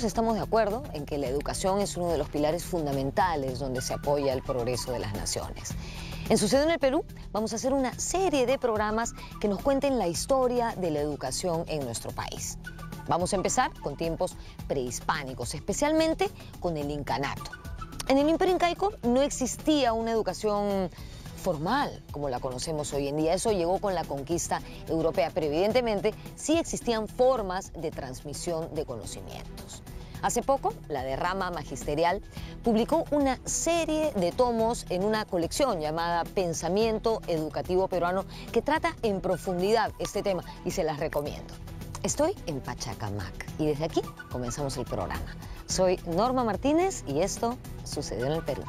todos estamos de acuerdo en que la educación es uno de los pilares fundamentales donde se apoya el progreso de las naciones. En Sucedió en el Perú vamos a hacer una serie de programas que nos cuenten la historia de la educación en nuestro país. Vamos a empezar con tiempos prehispánicos, especialmente con el incanato. En el Imperio Incaico no existía una educación formal como la conocemos hoy en día. Eso llegó con la conquista europea, pero evidentemente sí existían formas de transmisión de conocimientos. Hace poco, la Derrama Magisterial publicó una serie de tomos en una colección llamada Pensamiento Educativo Peruano, que trata en profundidad este tema y se las recomiendo. Estoy en Pachacamac y desde aquí comenzamos el programa. Soy Norma Martínez y esto sucedió en el Perú.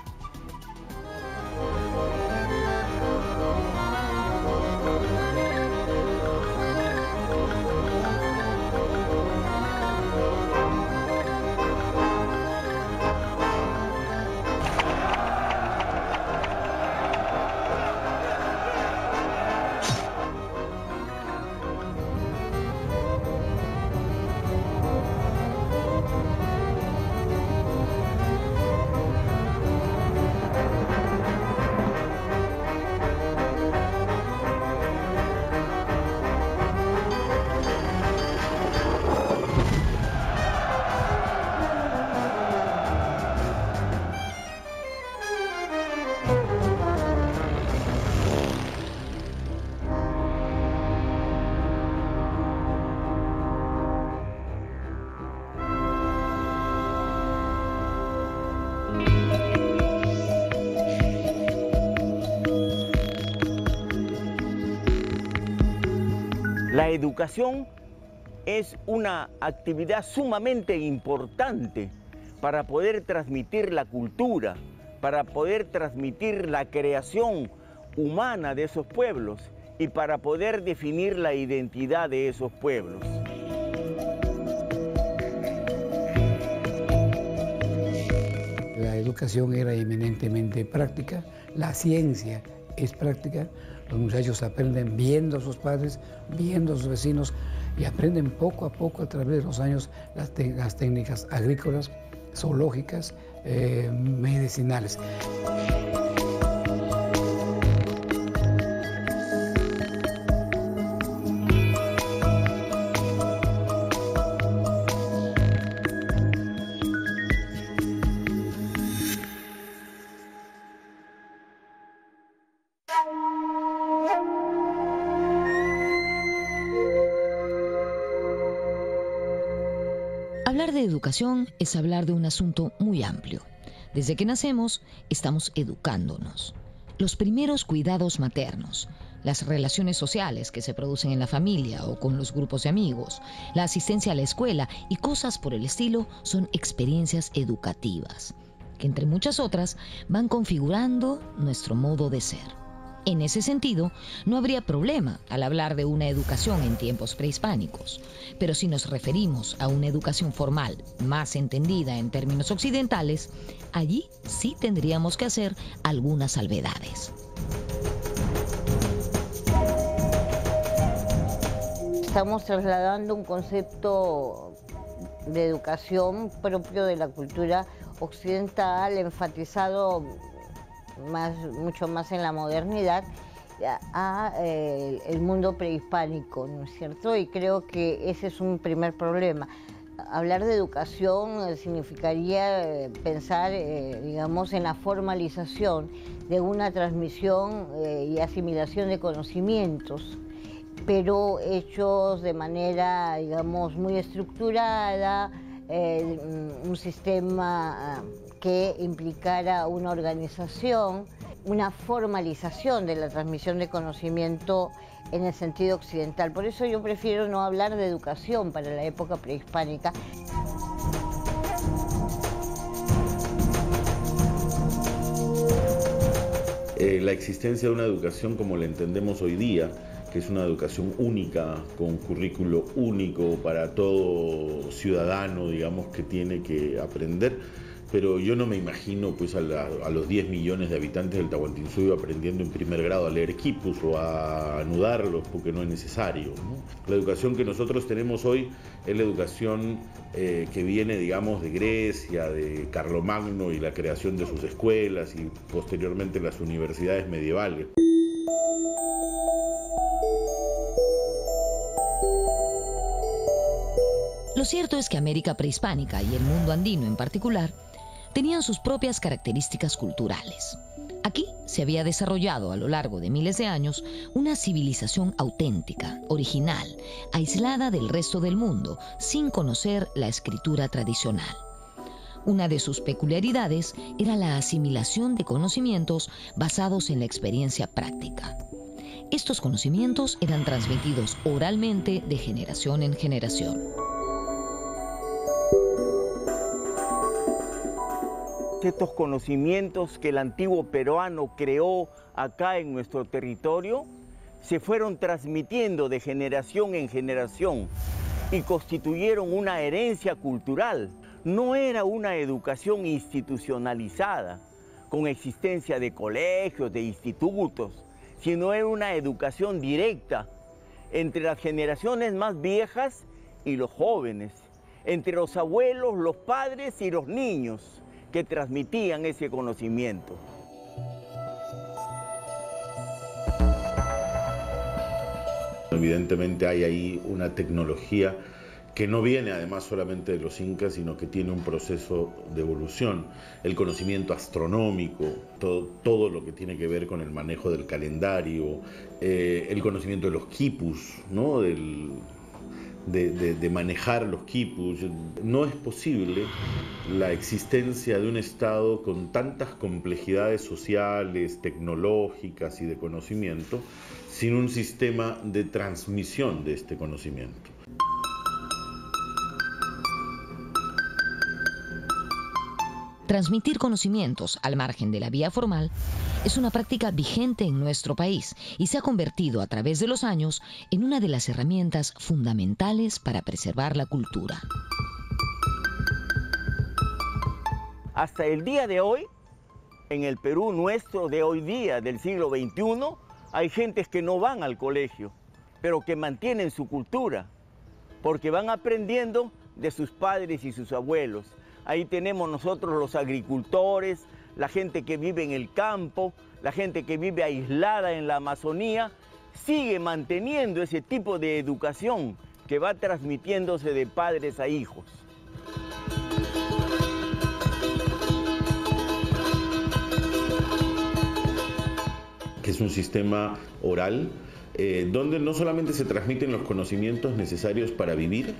La educación es una actividad sumamente importante para poder transmitir la cultura, para poder transmitir la creación humana de esos pueblos y para poder definir la identidad de esos pueblos. La educación era eminentemente práctica, la ciencia es práctica. Los muchachos aprenden viendo a sus padres, viendo a sus vecinos y aprenden poco a poco a través de los años las técnicas agrícolas, zoológicas, medicinales. Hablar de educación es hablar de un asunto muy amplio. Desde que nacemos, estamos educándonos. Los primeros cuidados maternos, las relaciones sociales que se producen en la familia o con los grupos de amigos, la asistencia a la escuela y cosas por el estilo son experiencias educativas, que entre muchas otras van configurando nuestro modo de ser. En ese sentido, no habría problema al hablar de una educación en tiempos prehispánicos, pero si nos referimos a una educación formal más entendida en términos occidentales, allí sí tendríamos que hacer algunas salvedades. Estamos trasladando un concepto de educación propio de la cultura occidental, enfatizado mucho más en la modernidad, a el mundo prehispánico, ¿no es cierto? Y creo que ese es un primer problema. Hablar de educación significaría pensar, digamos, en la formalización de una transmisión y asimilación de conocimientos, pero hechos de manera, digamos, muy estructurada, un sistema que implicara una organización, una formalización de la transmisión de conocimiento en el sentido occidental. Por eso yo prefiero no hablar de educación para la época prehispánica. La existencia de una educación como la entendemos hoy día, que es una educación única, con currículo único para todo ciudadano, digamos, que tiene que aprender, pero yo no me imagino pues a los 10 millones de habitantes del Tahuantinsuyo aprendiendo en primer grado a leer quipus o a anudarlos, porque no es necesario, ¿no? La educación que nosotros tenemos hoy es la educación que viene, digamos, de Grecia, de Carlomagno y la creación de sus escuelas y posteriormente las universidades medievales. Lo cierto es que América prehispánica y el mundo andino en particular tenían sus propias características culturales. Aquí se había desarrollado a lo largo de miles de años una civilización auténtica, original, aislada del resto del mundo, sin conocer la escritura tradicional. Una de sus peculiaridades era la asimilación de conocimientos basados en la experiencia práctica. Estos conocimientos eran transmitidos oralmente de generación en generación. Estos conocimientos que el antiguo peruano creó acá en nuestro territorio se fueron transmitiendo de generación en generación y constituyeron una herencia cultural. No era una educación institucionalizada, con existencia de colegios, de institutos, sino era una educación directa entre las generaciones más viejas y los jóvenes, entre los abuelos, los padres y los niños, que transmitían ese conocimiento. Evidentemente hay ahí una tecnología que no viene además solamente de los incas, sino que tiene un proceso de evolución. El conocimiento astronómico, todo lo que tiene que ver con el manejo del calendario, el conocimiento de los quipus, ¿no? De manejar los quipus. No es posible la existencia de un Estado con tantas complejidades sociales, tecnológicas y de conocimiento sin un sistema de transmisión de este conocimiento. Transmitir conocimientos al margen de la vía formal es una práctica vigente en nuestro país y se ha convertido a través de los años en una de las herramientas fundamentales para preservar la cultura. Hasta el día de hoy, en el Perú nuestro de hoy día, del siglo XXI, hay gentes que no van al colegio, pero que mantienen su cultura, porque van aprendiendo de sus padres y sus abuelos. Ahí tenemos nosotros los agricultores, la gente que vive en el campo, la gente que vive aislada en la Amazonía, sigue manteniendo ese tipo de educación que va transmitiéndose de padres a hijos. Que es un sistema oral, donde no solamente se transmiten los conocimientos necesarios para vivir,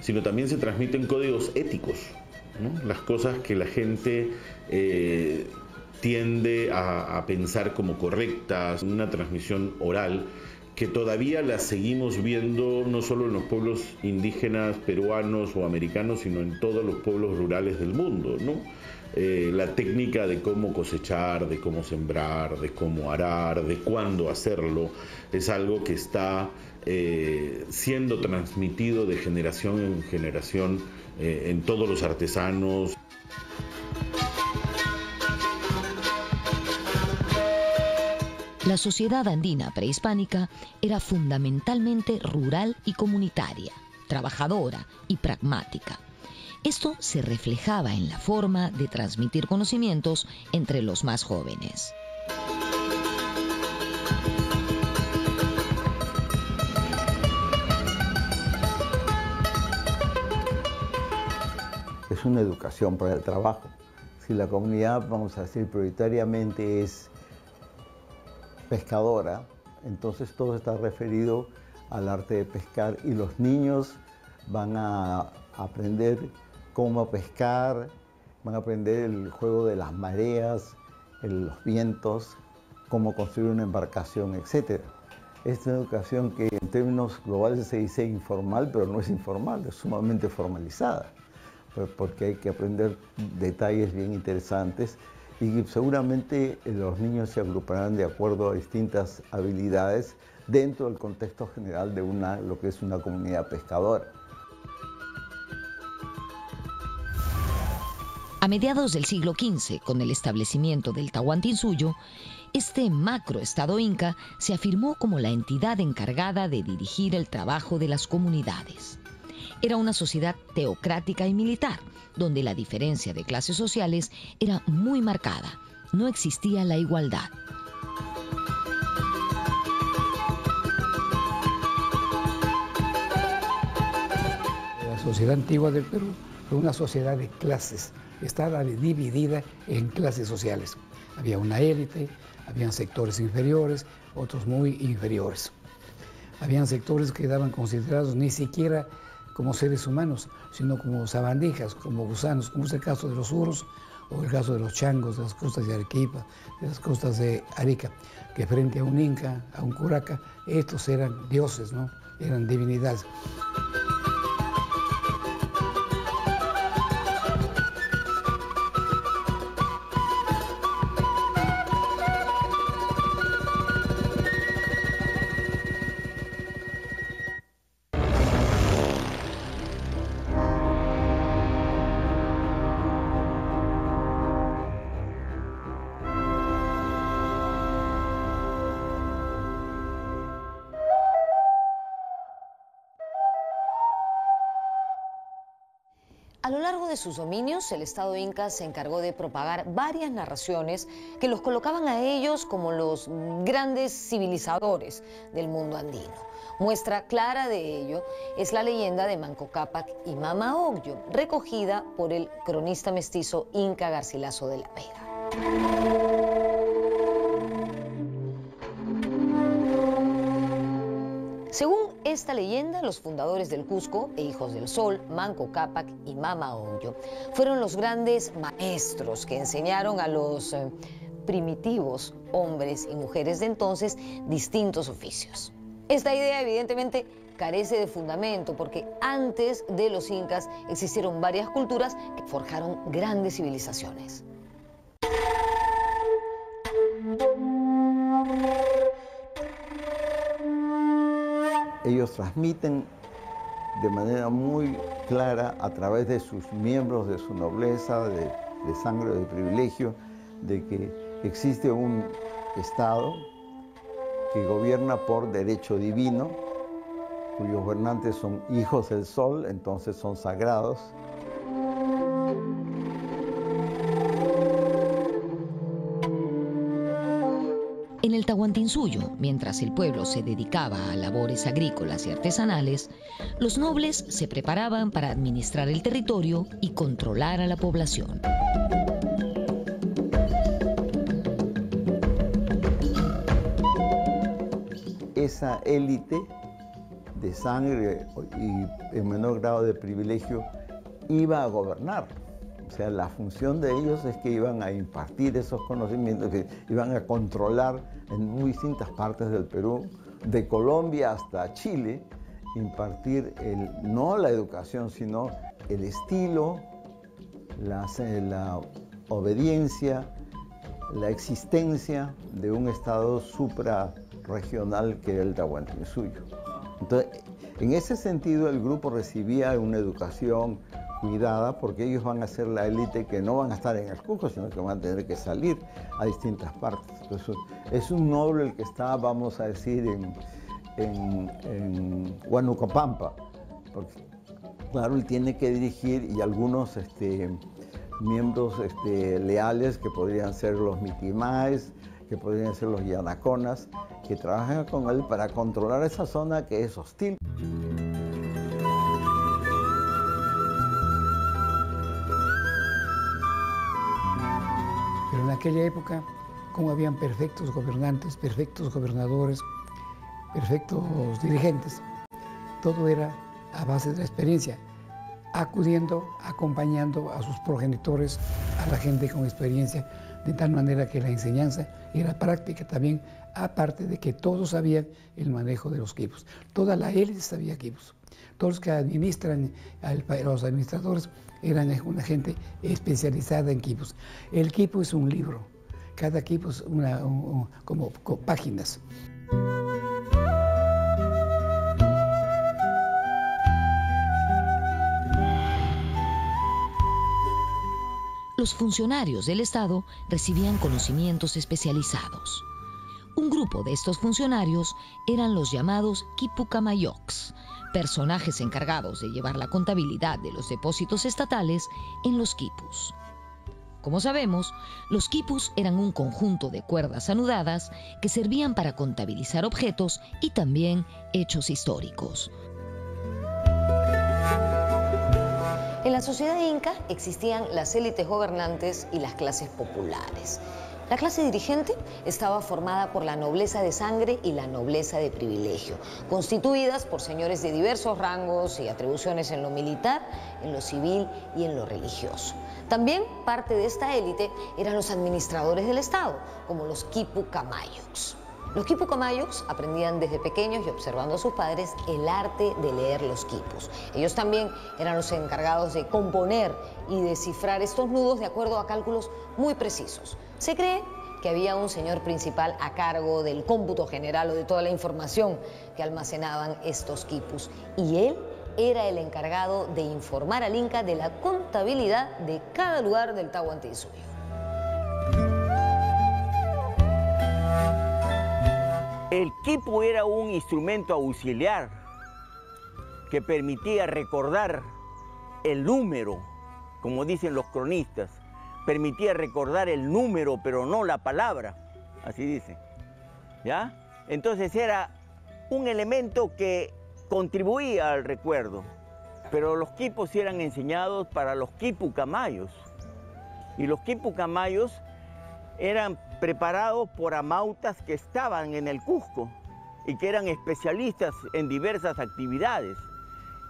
sino también se transmiten códigos éticos, ¿no? Las cosas que la gente tiende a pensar como correctas, una transmisión oral que todavía la seguimos viendo no solo en los pueblos indígenas peruanos o americanos, sino en todos los pueblos rurales del mundo, ¿no? La técnica de cómo cosechar, de cómo sembrar, de cómo arar, de cuándo hacerlo, es algo que está siendo transmitido de generación en generación en todos los artesanos. La sociedad andina prehispánica era fundamentalmente rural y comunitaria, trabajadora y pragmática. Esto se reflejaba en la forma de transmitir conocimientos entre los más jóvenes. Es una educación para el trabajo. Si la comunidad, vamos a decir, prioritariamente es pescadora, entonces todo está referido al arte de pescar y los niños van a aprender cómo pescar, van a aprender el juego de las mareas, los vientos, cómo construir una embarcación, etc. Es una educación que en términos globales se dice informal, pero no es informal, es sumamente formalizada, porque hay que aprender detalles bien interesantes y seguramente los niños se agruparán de acuerdo a distintas habilidades dentro del contexto general de lo que es una comunidad pescadora. A mediados del siglo XV, con el establecimiento del Tahuantinsuyo, este macroestado inca se afirmó como la entidad encargada de dirigir el trabajo de las comunidades. Era una sociedad teocrática y militar, donde la diferencia de clases sociales era muy marcada. No existía la igualdad. La sociedad antigua del Perú fue una sociedad de clases, estaba dividida en clases sociales. Había una élite, habían sectores inferiores, otros muy inferiores. Habían sectores que eran considerados ni siquiera como seres humanos, sino como sabandijas, como gusanos, como es el caso de los uros o el caso de los changos de las costas de Arequipa, de las costas de Arica, que frente a un inca, a un curaca, estos eran dioses, ¿no? Eran divinidades. A lo largo de sus dominios, el Estado inca se encargó de propagar varias narraciones que los colocaban a ellos como los grandes civilizadores del mundo andino. Muestra clara de ello es la leyenda de Manco Cápac y Mama Ocllo, recogida por el cronista mestizo Inca Garcilaso de la Vega. Según esta leyenda, los fundadores del Cusco e hijos del Sol, Manco Cápac y Mama Ocllo, fueron los grandes maestros que enseñaron a los primitivos hombres y mujeres de entonces distintos oficios. Esta idea evidentemente carece de fundamento porque antes de los incas existieron varias culturas que forjaron grandes civilizaciones. Ellos transmiten de manera muy clara a través de sus miembros, de su nobleza, de sangre, de privilegio, de que existe un Estado que gobierna por derecho divino, cuyos gobernantes son hijos del sol, entonces son sagrados. En el Tahuantinsuyo, mientras el pueblo se dedicaba a labores agrícolas y artesanales, los nobles se preparaban para administrar el territorio y controlar a la población. Esa élite de sangre y en menor grado de privilegio iba a gobernar. O sea, la función de ellos es que iban a impartir esos conocimientos, que iban a controlar en muy distintas partes del Perú, de Colombia hasta Chile, impartir no la educación, sino el estilo, la obediencia, la existencia de un Estado suprarregional que era el Tahuantinsuyo. Entonces, en ese sentido, el grupo recibía una educación cuidada, porque ellos van a ser la élite que no van a estar en el Cusco, sino que van a tener que salir a distintas partes. Entonces, es un noble el que está, vamos a decir, en Huanucopampa, porque claro, él tiene que dirigir, y algunos miembros leales, que podrían ser los mitimaes, que podrían ser los yanaconas, que trabajan con él para controlar esa zona que es hostil. Pero en aquella época, como habían perfectos gobernantes, perfectos gobernadores, perfectos dirigentes, todo era a base de la experiencia, acudiendo, acompañando a sus progenitores, a la gente con experiencia, de tal manera que la enseñanza era práctica también, aparte de que todos sabían el manejo de los quipos. Toda la élite sabía quipos. Todos los que administran, los administradores, eran una gente especializada en quipos. El quipo es un libro, cada quipo es como páginas. los funcionarios del Estado recibían conocimientos especializados. Un grupo de estos funcionarios eran los llamados quipucamayocs, personajes encargados de llevar la contabilidad de los depósitos estatales en los quipus. Como sabemos, los quipus eran un conjunto de cuerdas anudadas que servían para contabilizar objetos y también hechos históricos. En la sociedad inca existían las élites gobernantes y las clases populares. La clase dirigente estaba formada por la nobleza de sangre y la nobleza de privilegio, constituidas por señores de diversos rangos y atribuciones en lo militar, en lo civil y en lo religioso. También parte de esta élite eran los administradores del Estado, como los quipucamayocs. Los quipucamayocs aprendían desde pequeños y observando a sus padres el arte de leer los quipus. Ellos también eran los encargados de componer y descifrar estos nudos de acuerdo a cálculos muy precisos. Se cree que había un señor principal a cargo del cómputo general o de toda la información que almacenaban estos quipus, y él era el encargado de informar al Inca de la contabilidad de cada lugar del Tahuantinsuyo. El quipu era un instrumento auxiliar que permitía recordar el número, como dicen los cronistas. Permitía recordar el número, pero no la palabra, así dice, ¿ya? Entonces era un elemento que contribuía al recuerdo, pero los quipus eran enseñados para los quipucamayos, y los quipucamayos eran preparados por amautas que estaban en el Cusco y que eran especialistas en diversas actividades,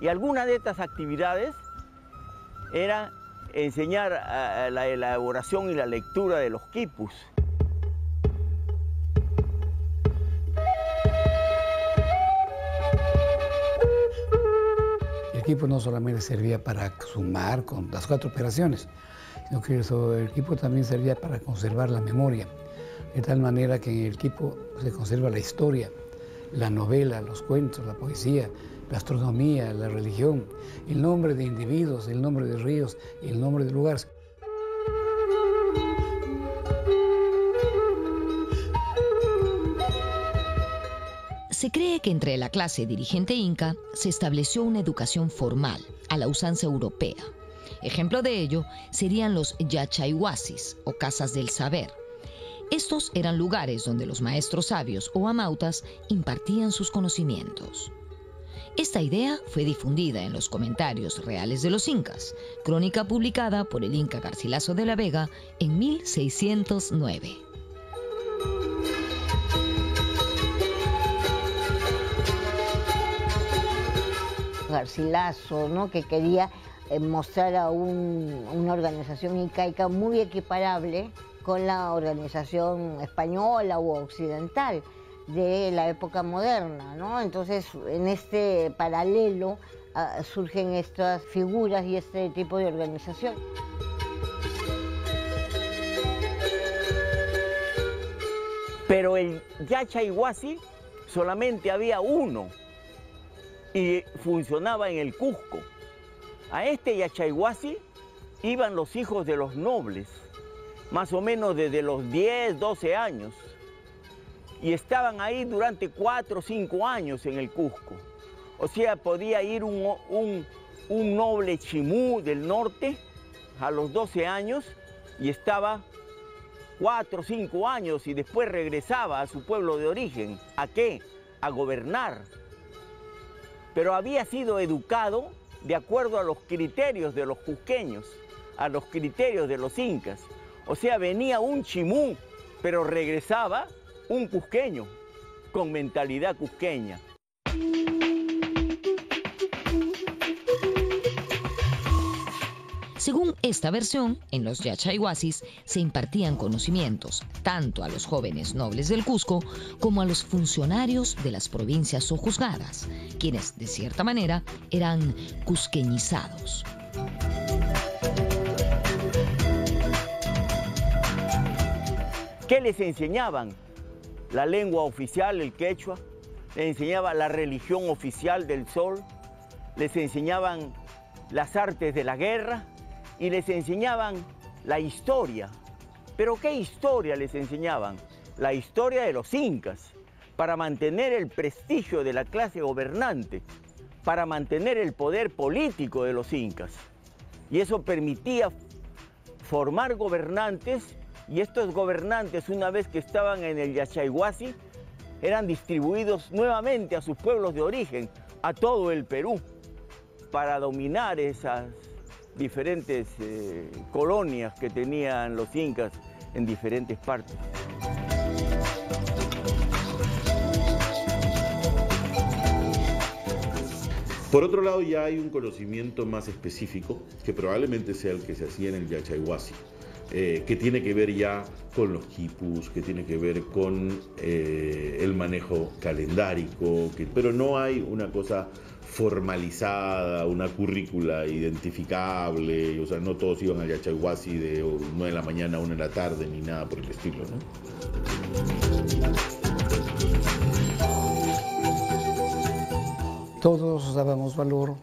y algunas de estas actividades eran enseñar la elaboración y la lectura de los quipus. El quipu no solamente servía para sumar con las 4 operaciones, sino que el quipu también servía para conservar la memoria, de tal manera que en el quipu se conserva la historia, la novela, los cuentos, la poesía, la astronomía, la religión, el nombre de individuos, el nombre de ríos y el nombre de lugares. Se cree que entre la clase dirigente inca se estableció una educación formal, a la usanza europea. Ejemplo de ello serían los yachayhuasis, o casas del saber. Estos eran lugares donde los maestros sabios o amautas impartían sus conocimientos. Esta idea fue difundida en los Comentarios Reales de los Incas, crónica publicada por el Inca Garcilaso de la Vega en 1609. Garcilaso, ¿no?, que quería mostrar a una organización incaica muy equiparable con la organización española u occidental de la época moderna, ¿no? Entonces, en este paralelo surgen estas figuras y este tipo de organización. Pero el yachayhuasi solamente había uno y funcionaba en el Cusco. A este yachayhuasi iban los hijos de los nobles, más o menos desde los 10, 12 años. Y estaban ahí durante 4 o 5 años en el Cusco. O sea, podía ir un noble chimú del norte a los 12 años y estaba 4 o 5 años y después regresaba a su pueblo de origen. ¿A qué? A gobernar. Pero había sido educado de acuerdo a los criterios de los cusqueños, a los criterios de los incas. O sea, venía un chimú, pero regresaba un cusqueño, con mentalidad cusqueña. Según esta versión, en los yachayhuasis se impartían conocimientos tanto a los jóvenes nobles del Cusco como a los funcionarios de las provincias sojuzgadas, quienes, de cierta manera, eran cusqueñizados. ¿Qué les enseñaban? La lengua oficial, el quechua, les enseñaba la religión oficial del sol, les enseñaban las artes de la guerra y les enseñaban la historia. ¿Pero qué historia les enseñaban? La historia de los incas, para mantener el prestigio de la clase gobernante, para mantener el poder político de los incas. Y eso permitía formar gobernantes, y estos gobernantes, una vez que estaban en el Yachaywasi, eran distribuidos nuevamente a sus pueblos de origen, a todo el Perú, para dominar esas diferentes colonias que tenían los incas en diferentes partes. Por otro lado, ya hay un conocimiento más específico, que probablemente sea el que se hacía en el Yachaywasi, que tiene que ver ya con los quipus, que tiene que ver con el manejo calendárico, pero no hay una cosa formalizada, una currícula identificable, o sea, no todos iban al Yachaywasi de 9 de la mañana a 1 de la tarde, ni nada por el estilo, ¿no? Todos dábamos valor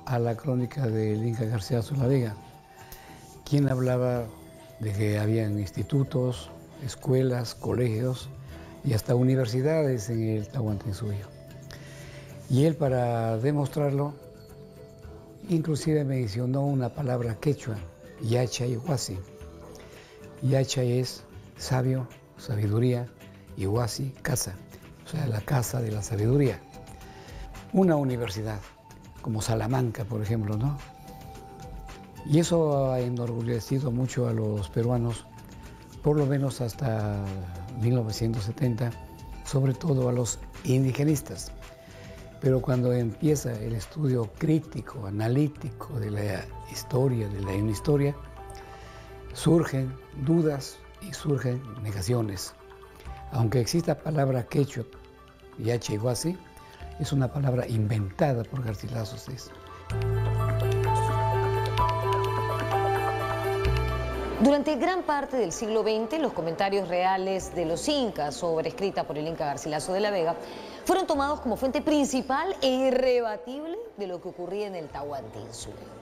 a la crónica del Inca Garcilaso de la Vega, quien hablaba de que habían institutos, escuelas, colegios y hasta universidades en el Tahuantinsuyo. Y él, para demostrarlo, inclusive mencionó una palabra quechua, Yachaywasi. Yachay es sabio, sabiduría, y Huasi, casa, o sea, la casa de la sabiduría. Una universidad, como Salamanca, por ejemplo, ¿no? Y eso ha enorgullecido mucho a los peruanos, por lo menos hasta 1970, sobre todo a los indigenistas. Pero cuando empieza el estudio crítico, analítico de la historia, de la inhistoria, surgen dudas y surgen negaciones. Aunque exista palabra quechua, Yachaywasi, es una palabra inventada por Garcilaso Sés. Durante gran parte del siglo XX, los comentarios reales de los incas, sobrescrita por el Inca Garcilaso de la Vega, fueron tomados como fuente principal e irrebatible de lo que ocurría en el Tahuantinsuyo.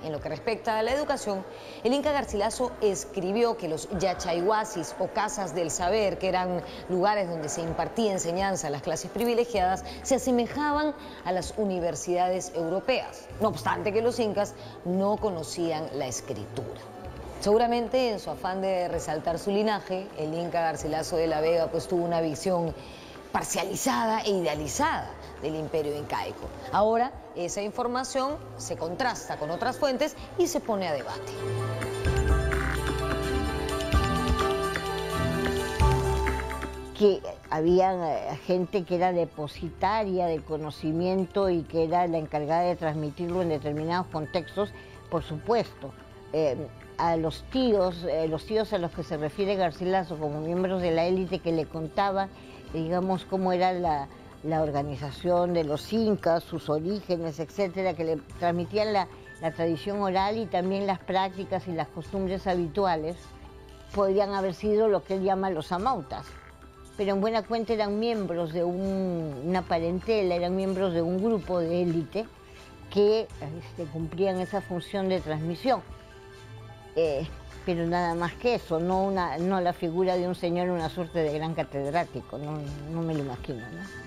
En lo que respecta a la educación, el Inca Garcilaso escribió que los Yachaywasis o casas del saber, que eran lugares donde se impartía enseñanza a las clases privilegiadas, se asemejaban a las universidades europeas, no obstante que los incas no conocían la escritura. Seguramente en su afán de resaltar su linaje, el Inca Garcilaso de la Vega pues tuvo una visión parcializada e idealizada del imperio incaico. Ahora esa información se contrasta con otras fuentes y se pone a debate. Que había gente que era depositaria del conocimiento y que era la encargada de transmitirlo en determinados contextos, por supuesto. A los tíos a los que se refiere Garcilaso como miembros de la élite que le contaba, digamos, cómo era la organización de los incas, sus orígenes, etcétera, que le transmitían la tradición oral y también las prácticas y las costumbres habituales, podrían haber sido lo que él llama los amautas. Pero en buena cuenta eran miembros de una parentela, eran miembros de un grupo de élite que cumplían esa función de transmisión. Pero nada más que eso, no la figura de un señor, una suerte de gran catedrático, no me lo imagino, ¿no?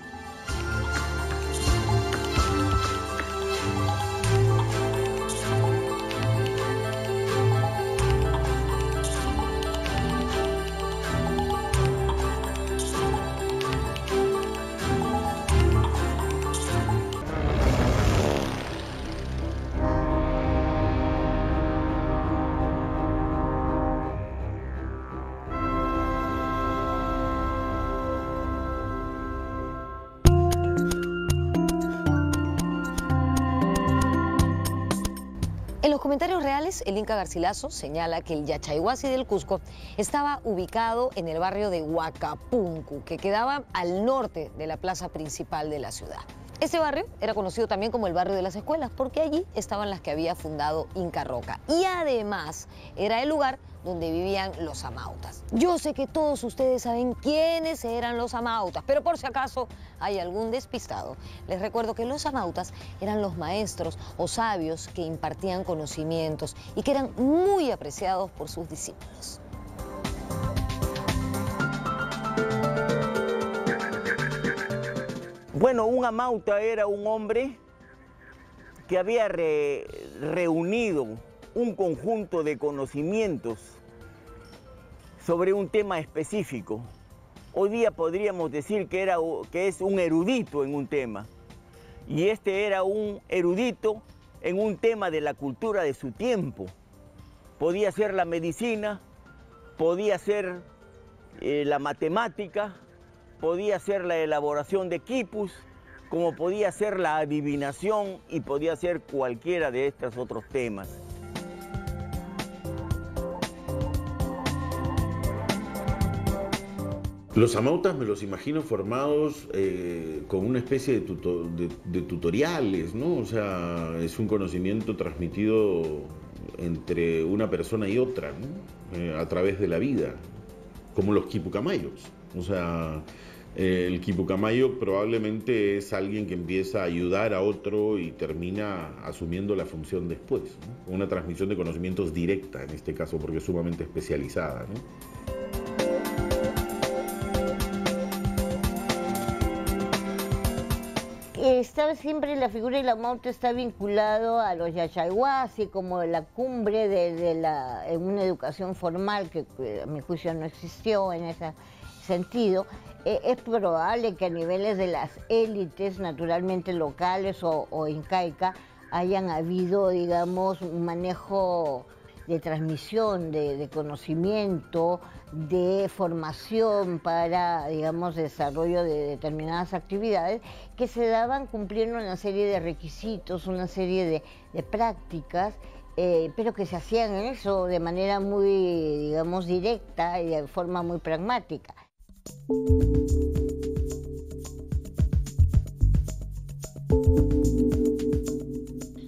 En los comentarios reales, el Inca Garcilaso señala que el Yachaywasi del Cusco estaba ubicado en el barrio de Huacapuncu, que quedaba al norte de la plaza principal de la ciudad. Este barrio era conocido también como el barrio de las escuelas, porque allí estaban las que había fundado Inca Roca. Y además era el lugar donde vivían los amautas. Yo sé que todos ustedes saben quiénes eran los amautas, pero por si acaso hay algún despistado, les recuerdo que los amautas eran los maestros o sabios que impartían conocimientos y que eran muy apreciados por sus discípulos. Bueno, un amauta era un hombre que había reunido un conjunto de conocimientos sobre un tema específico. Hoy día podríamos decir que es un erudito en un tema. Y este era un erudito en un tema de la cultura de su tiempo. Podía ser la medicina, podía ser la matemática, podía ser la elaboración de quipus, como podía ser la adivinación y podía ser cualquiera de estos otros temas. Los amautas me los imagino formados con una especie de tutoriales, ¿no? O sea, es un conocimiento transmitido entre una persona y otra, ¿no? A través de la vida, como los quipucamayos. O sea, el quipucamayo probablemente es alguien que empieza a ayudar a otro y termina asumiendo la función después, ¿no? Una transmisión de conocimientos directa, en este caso, porque es sumamente especializada, ¿no? Siempre la figura de la amauta está vinculado a los yachayhuasi como la cumbre en una educación formal que a mi juicio no existió en ese sentido. Es probable que a niveles de las élites naturalmente locales o incaica hayan habido, digamos, un manejo de transmisión, de conocimiento, de formación para, digamos, desarrollo de determinadas actividades que se daban cumpliendo una serie de requisitos, una serie de prácticas, pero que se hacían en eso de manera muy, digamos, directa y de forma muy pragmática.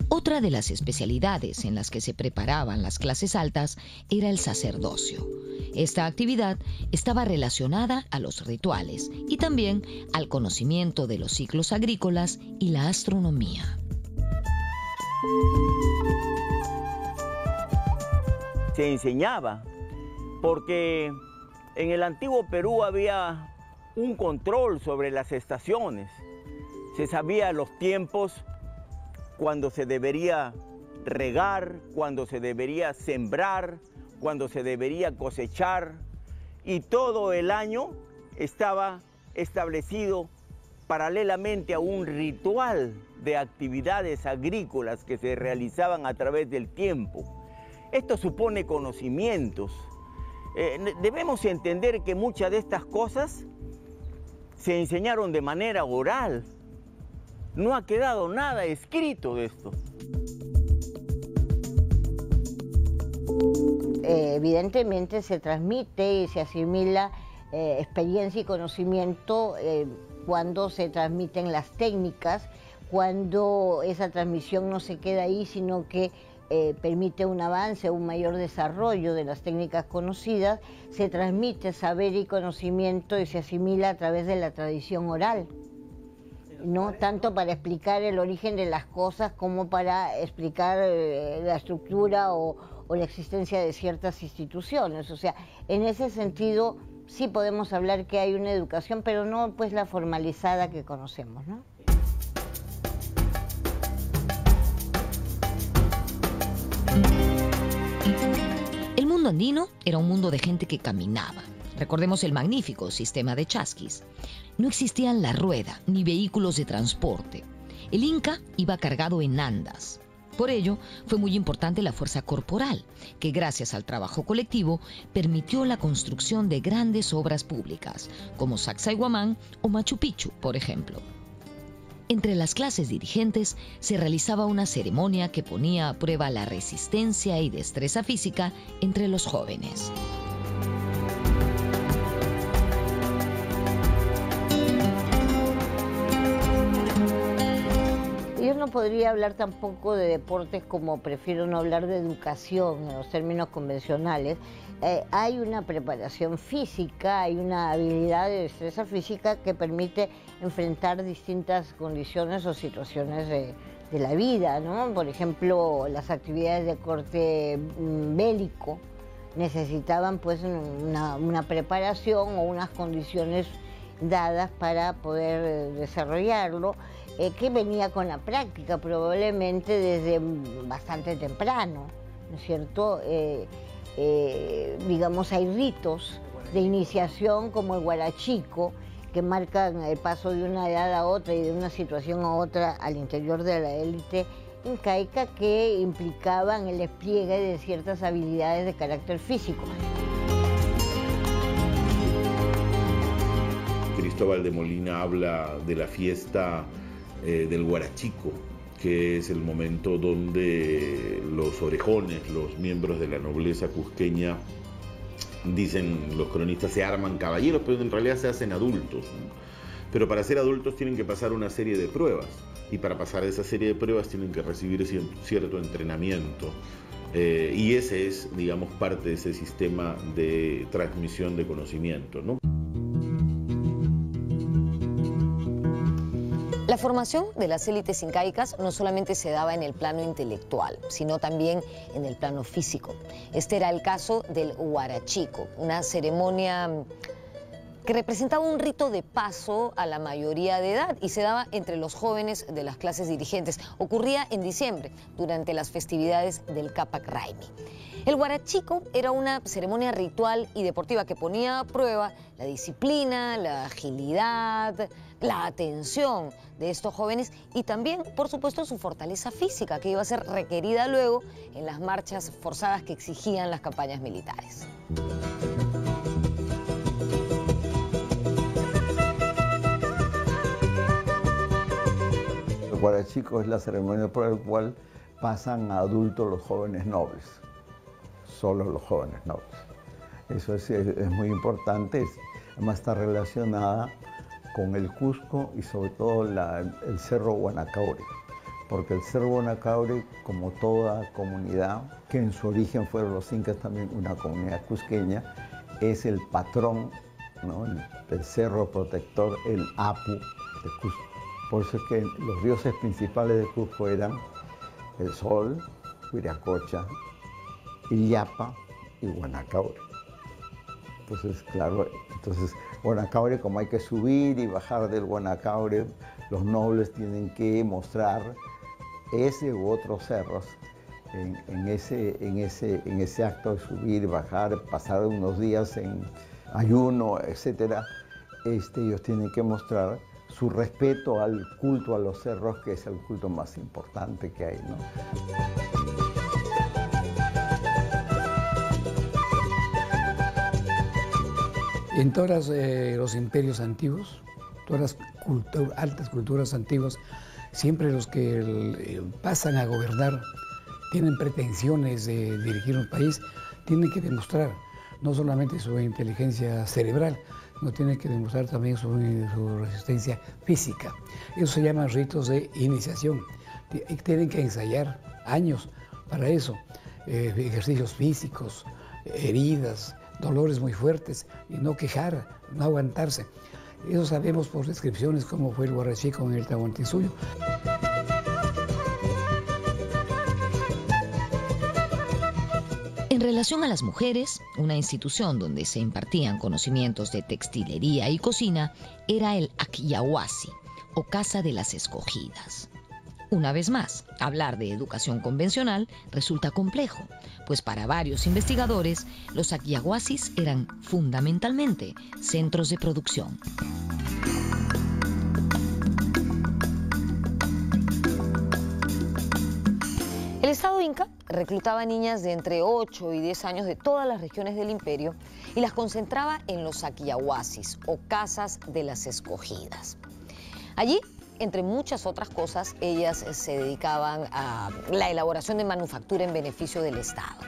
Otra de las especialidades en las que se preparaban las clases altas era el sacerdocio. Esta actividad estaba relacionada a los rituales y también al conocimiento de los ciclos agrícolas y la astronomía. Se enseñaba porque en el antiguo Perú había un control sobre las estaciones. Se sabía los tiempos, cuando se debería regar, cuando se debería sembrar, cuando se debería cosechar, y todo el año estaba establecido paralelamente a un ritual de actividades agrícolas que se realizaban a través del tiempo. Esto supone conocimientos. Debemos entender que muchas de estas cosas se enseñaron de manera oral. No ha quedado nada escrito de esto. Evidentemente se transmite y se asimila experiencia y conocimiento cuando se transmiten las técnicas, cuando esa transmisión no se queda ahí, sino que permite un avance, un mayor desarrollo de las técnicas conocidas, se transmite saber y conocimiento y se asimila a través de la tradición oral. No tanto para explicar el origen de las cosas como para explicar la estructura o la existencia de ciertas instituciones. O sea, en ese sentido sí podemos hablar que hay una educación, pero no pues la formalizada que conocemos, ¿no? El mundo andino era un mundo de gente que caminaba. Recordemos el magnífico sistema de chasquis. No existían la rueda ni vehículos de transporte. El Inca iba cargado en andas. Por ello, fue muy importante la fuerza corporal, que gracias al trabajo colectivo permitió la construcción de grandes obras públicas, como Sacsayhuamán o Machu Picchu, por ejemplo. Entre las clases dirigentes se realizaba una ceremonia que ponía a prueba la resistencia y destreza física entre los jóvenes. no podría hablar tampoco de deportes como prefiero no hablar de educación en los términos convencionales. Hay una preparación física, hay una habilidad de destreza física que permite enfrentar distintas condiciones o situaciones de la vida, ¿no? Por ejemplo, las actividades de corte bélico necesitaban pues una preparación o unas condiciones dadas para poder desarrollarlo, que venía con la práctica probablemente desde bastante temprano, ¿no es cierto? Digamos, hay ritos de iniciación como el huarachico, que marcan el paso de una edad a otra y de una situación a otra al interior de la élite incaica, que implicaban el despliegue de ciertas habilidades de carácter físico. Cristóbal de Molina habla de la fiesta del huarachico, que es el momento donde los orejones, los miembros de la nobleza cusqueña, dicen los cronistas, se arman caballeros, pero en realidad se hacen adultos, ¿no? Pero para ser adultos tienen que pasar una serie de pruebas, y para pasar esa serie de pruebas tienen que recibir cierto entrenamiento. Y ese es, digamos, parte de ese sistema de transmisión de conocimiento, ¿no? La formación de las élites incaicas no solamente se daba en el plano intelectual, sino también en el plano físico. Este era el caso del huarachico, una ceremonia que representaba un rito de paso a la mayoría de edad y se daba entre los jóvenes de las clases dirigentes. Ocurría en diciembre, durante las festividades del Capac Raimi. El huarachico era una ceremonia ritual y deportiva que ponía a prueba la disciplina, la agilidad, la atención de estos jóvenes y también, por supuesto, su fortaleza física, que iba a ser requerida luego en las marchas forzadas que exigían las campañas militares. El huarachico es la ceremonia por la cual pasan a adultos los jóvenes nobles, solo los jóvenes nobles. Eso es muy importante, además está relacionada con el Cusco y sobre todo el Cerro Guanacaure, porque el Cerro Guanacaure, como toda comunidad, que en su origen fueron los incas también una comunidad cusqueña, es el patrón, ¿no?, del cerro protector, el Apu de Cusco. Por eso es que los dioses principales de Cusco eran el Sol, Huiracocha, Illapa y Guanacaure. Entonces, claro, Guanacaure, como hay que subir y bajar del Guanacaure, los nobles tienen que mostrar ese u otros cerros en ese acto de subir, bajar, pasar unos días en ayuno, etc. Ellos tienen que mostrar su respeto al culto a los cerros, que es el culto más importante que hay, ¿no? En todos los imperios antiguos, todas las altas culturas antiguas, siempre los que pasan a gobernar, tienen pretensiones de dirigir un país, tienen que demostrar no solamente su inteligencia cerebral, no tienen que demostrar también su resistencia física. Eso se llaman ritos de iniciación. Tienen que ensayar años para eso, ejercicios físicos, heridas, dolores muy fuertes, y no quejar, no aguantarse. Eso sabemos por descripciones cómo fue el huarachico en el Tahuantinsuyo. En relación a las mujeres, una institución donde se impartían conocimientos de textilería y cocina era el Acyahuasi, o Casa de las Escogidas. Una vez más, hablar de educación convencional resulta complejo, pues para varios investigadores, los Acyahuasis eran fundamentalmente centros de producción. El Estado inca reclutaba niñas de entre 8 y 10 años de todas las regiones del imperio y las concentraba en los Acyahuasis, o Casas de las Escogidas. Allí, entre muchas otras cosas, ellas se dedicaban a la elaboración de manufactura en beneficio del Estado.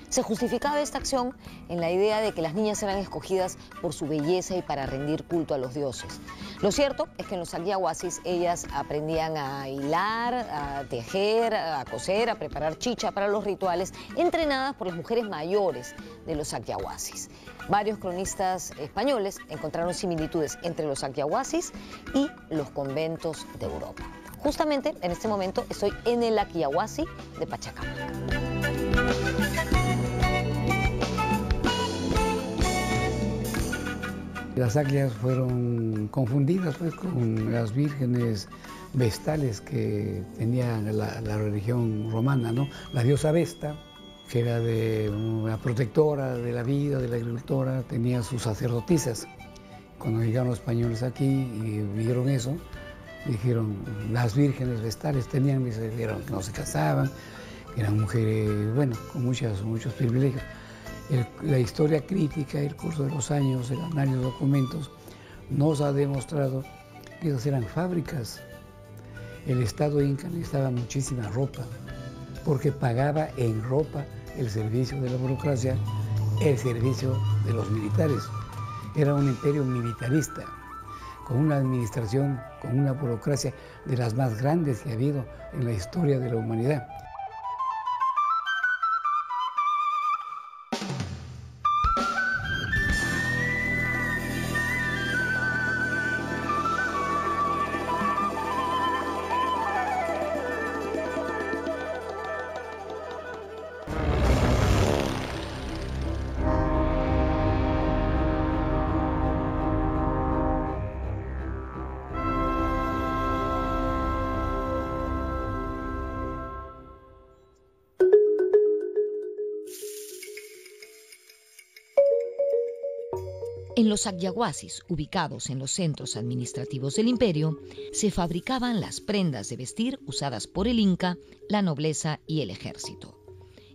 Se justificaba esta acción en la idea de que las niñas eran escogidas por su belleza y para rendir culto a los dioses. Lo cierto es que en los Saquiahuasis ellas aprendían a hilar, a tejer, a coser, a preparar chicha para los rituales, entrenadas por las mujeres mayores de los Saquiahuasis. Varios cronistas españoles encontraron similitudes entre los Saquiahuasis y los conventos de Europa. Justamente en este momento estoy en el Aquiahuasi de Pachacamac. Las Saquias fueron confundidas pues, con las vírgenes vestales que tenía la religión romana, ¿no? La diosa Vesta, que era de una protectora de la vida, de la agricultura, tenía sus sacerdotisas. Cuando llegaron los españoles aquí y vieron eso, dijeron, las vírgenes vestales dijeron que no se casaban, que eran mujeres, bueno, con muchos privilegios. La historia crítica, el curso de los años, el análisis de documentos, nos ha demostrado que esas eran fábricas. El Estado inca necesitaba muchísima ropa, porque pagaba en ropa el servicio de la burocracia, el servicio de los militares. Era un imperio militarista, con una administración, con una burocracia de las más grandes que ha habido en la historia de la humanidad. En los Saquiahuasis, ubicados en los centros administrativos del imperio, se fabricaban las prendas de vestir usadas por el Inca, la nobleza y el ejército.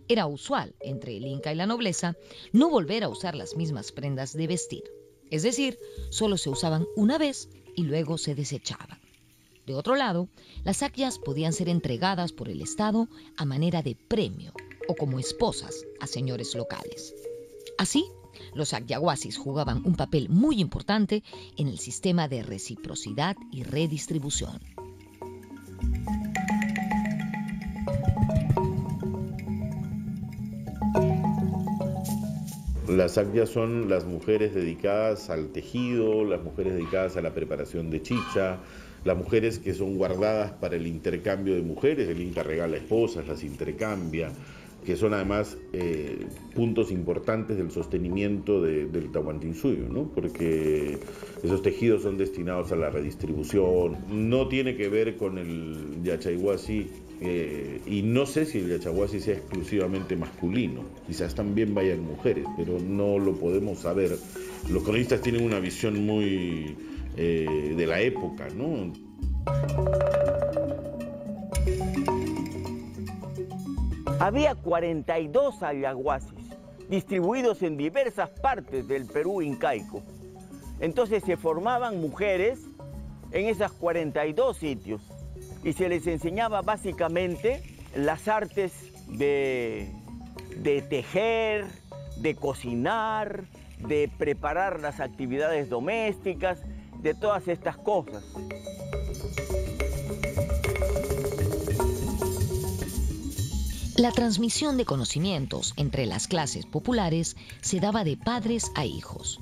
Era usual entre el Inca y la nobleza no volver a usar las mismas prendas de vestir, es decir, solo se usaban una vez y luego se desechaban. De otro lado, las saquias podían ser entregadas por el Estado a manera de premio o como esposas a señores locales. Así, los Saquiahuasis jugaban un papel muy importante en el sistema de reciprocidad y redistribución. Las saquias son las mujeres dedicadas al tejido, las mujeres dedicadas a la preparación de chicha, las mujeres que son guardadas para el intercambio de mujeres. El Inca regala esposas, las intercambia, que son además puntos importantes del sostenimiento del Tahuantinsuyo, ¿no? Porque esos tejidos son destinados a la redistribución. No tiene que ver con el Yachaywasi, y no sé si el Yachaywasi sea exclusivamente masculino, quizás también vayan mujeres, pero no lo podemos saber. Los cronistas tienen una visión muy de la época, ¿no? Había 42 ayahuasis distribuidos en diversas partes del Perú incaico. Entonces se formaban mujeres en esas 42 sitios y se les enseñaba básicamente las artes de tejer, de cocinar, de preparar las actividades domésticas, de todas estas cosas. La transmisión de conocimientos entre las clases populares se daba de padres a hijos.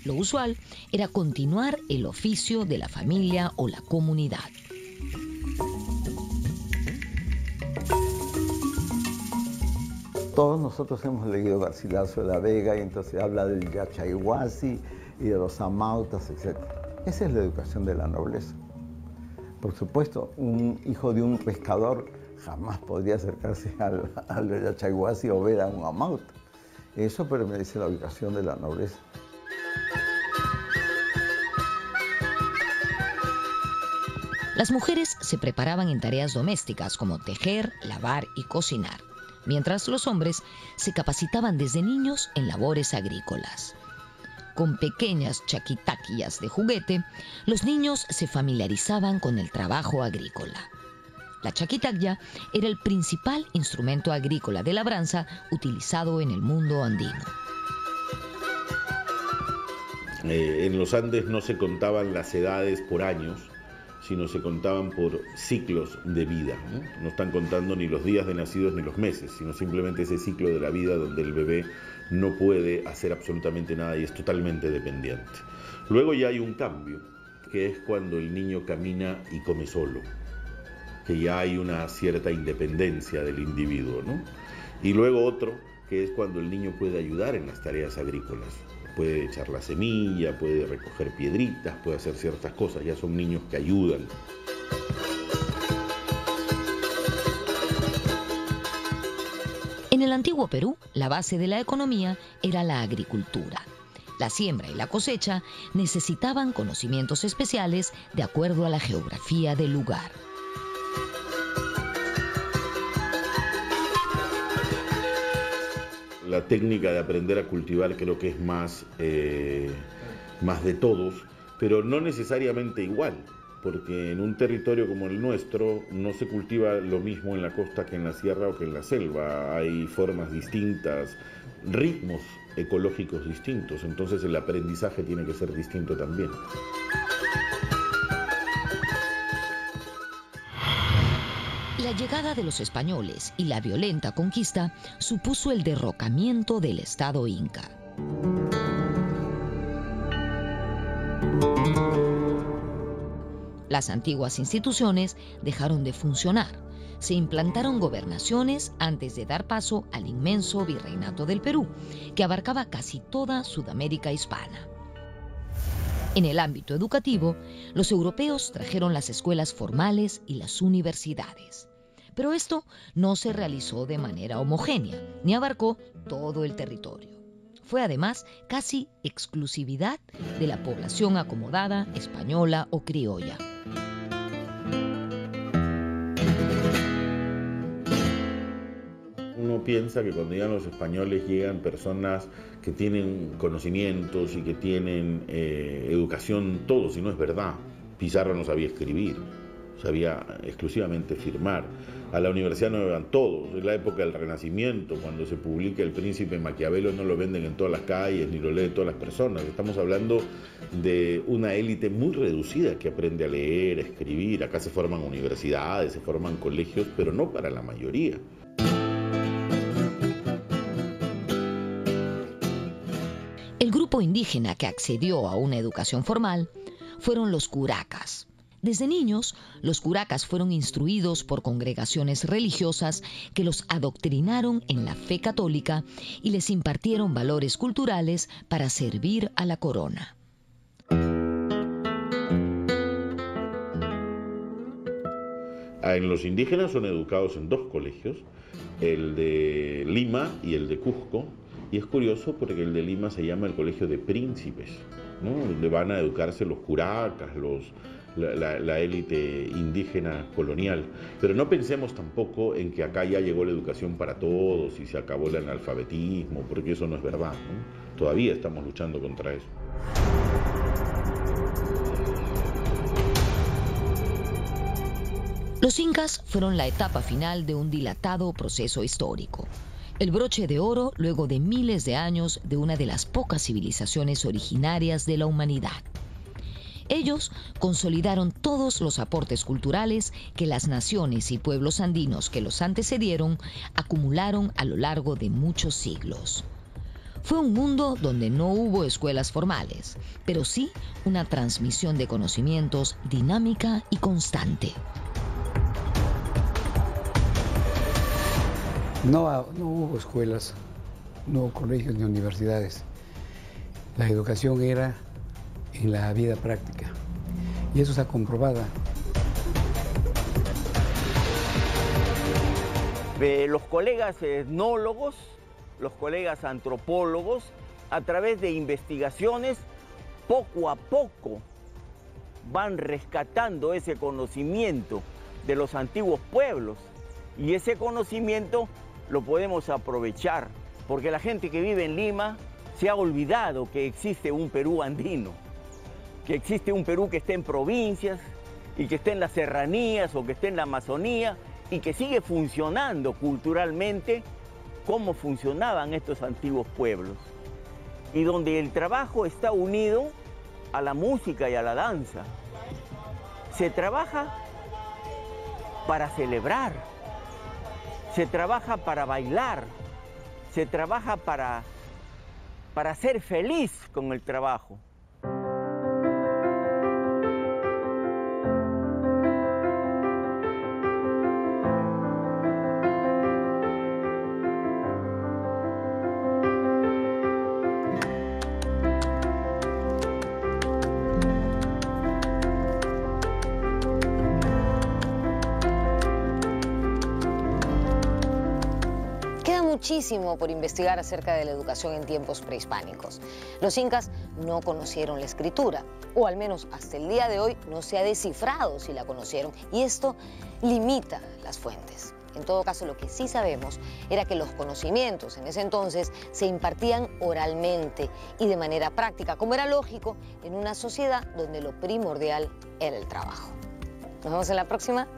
Lo usual era continuar el oficio de la familia o la comunidad. Todos nosotros hemos leído Garcilaso de la Vega y entonces habla del Yachaywasi y de los amautas, etc. Esa es la educación de la nobleza. Por supuesto, un hijo de un pescador jamás podría acercarse al Yachaywasi o ver a un amauta. Eso pertenece a la educación de la nobleza. Las mujeres se preparaban en tareas domésticas como tejer, lavar y cocinar, mientras los hombres se capacitaban desde niños en labores agrícolas. Con pequeñas chaquitaquias de juguete, los niños se familiarizaban con el trabajo agrícola. La chaquitaglia era el principal instrumento agrícola de labranza utilizado en el mundo andino. En los Andes no se contaban las edades por años, sino se contaban por ciclos de vida. No están contando ni los días de nacidos ni los meses, sino simplemente ese ciclo de la vida donde el bebé no puede hacer absolutamente nada y es totalmente dependiente. Luego ya hay un cambio, que es cuando el niño camina y come solo, que ya hay una cierta independencia del individuo, ¿no? Y luego otro, que es cuando el niño puede ayudar en las tareas agrícolas. Puede echar la semilla, puede recoger piedritas, puede hacer ciertas cosas, ya son niños que ayudan. En el antiguo Perú, la base de la economía era la agricultura. La siembra y la cosecha necesitaban conocimientos especiales de acuerdo a la geografía del lugar. La técnica de aprender a cultivar creo que es más de todos, pero no necesariamente igual, porque en un territorio como el nuestro no se cultiva lo mismo en la costa que en la sierra o que en la selva. Hay formas distintas, ritmos ecológicos distintos, entonces el aprendizaje tiene que ser distinto también. La llegada de los españoles y la violenta conquista supuso el derrocamiento del Estado inca. Las antiguas instituciones dejaron de funcionar. Se implantaron gobernaciones antes de dar paso al inmenso virreinato del Perú, que abarcaba casi toda Sudamérica hispana. En el ámbito educativo, los europeos trajeron las escuelas formales y las universidades. Pero esto no se realizó de manera homogénea, ni abarcó todo el territorio. Fue además casi exclusividad de la población acomodada, española o criolla. Uno piensa que cuando llegan los españoles llegan personas que tienen conocimientos y que tienen educación, todos, y no es verdad. Pizarro no sabía escribir, sabía exclusivamente firmar. A la universidad no iban todos. En la época del Renacimiento, cuando se publica El Príncipe Maquiavelo, no lo venden en todas las calles, ni lo leen todas las personas. Estamos hablando de una élite muy reducida que aprende a leer, a escribir. Acá se forman universidades, se forman colegios, pero no para la mayoría. El grupo indígena que accedió a una educación formal fueron los curacas. Desde niños, los curacas fueron instruidos por congregaciones religiosas que los adoctrinaron en la fe católica y les impartieron valores culturales para servir a la corona. En los indígenas son educados en dos colegios, el de Lima y el de Cusco, y es curioso porque el de Lima se llama el Colegio de Príncipes, ¿no? Donde van a educarse los curacas, la élite indígena colonial. Pero no pensemos tampoco en que acá ya llegó la educación para todos y se acabó el analfabetismo, porque eso no es verdad, ¿no? Todavía estamos luchando contra eso. Los incas fueron la etapa final de un dilatado proceso histórico. El broche de oro luego de miles de años de una de las pocas civilizaciones originarias de la humanidad. Ellos consolidaron todos los aportes culturales que las naciones y pueblos andinos que los antecedieron acumularon a lo largo de muchos siglos. Fue un mundo donde no hubo escuelas formales, pero sí una transmisión de conocimientos dinámica y constante. No hubo escuelas, no hubo colegios ni universidades. La educación era en la vida práctica y eso está comprobado. Los colegas etnólogos, los colegas antropólogos, a través de investigaciones, poco a poco van rescatando ese conocimiento de los antiguos pueblos y ese conocimiento lo podemos aprovechar, porque la gente que vive en Lima se ha olvidado que existe un Perú andino, que existe un Perú que está en provincias, y que esté en las serranías o que esté en la Amazonía y que sigue funcionando culturalmente como funcionaban estos antiguos pueblos, y donde el trabajo está unido a la música y a la danza. Se trabaja para celebrar, se trabaja para bailar, se trabaja para ser feliz con el trabajo. Muchísimo por investigar acerca de la educación en tiempos prehispánicos. Los incas no conocieron la escritura, o al menos hasta el día de hoy no se ha descifrado si la conocieron, y esto limita las fuentes. En todo caso, lo que sí sabemos era que los conocimientos en ese entonces se impartían oralmente y de manera práctica, como era lógico en una sociedad donde lo primordial era el trabajo. Nos vemos en la próxima.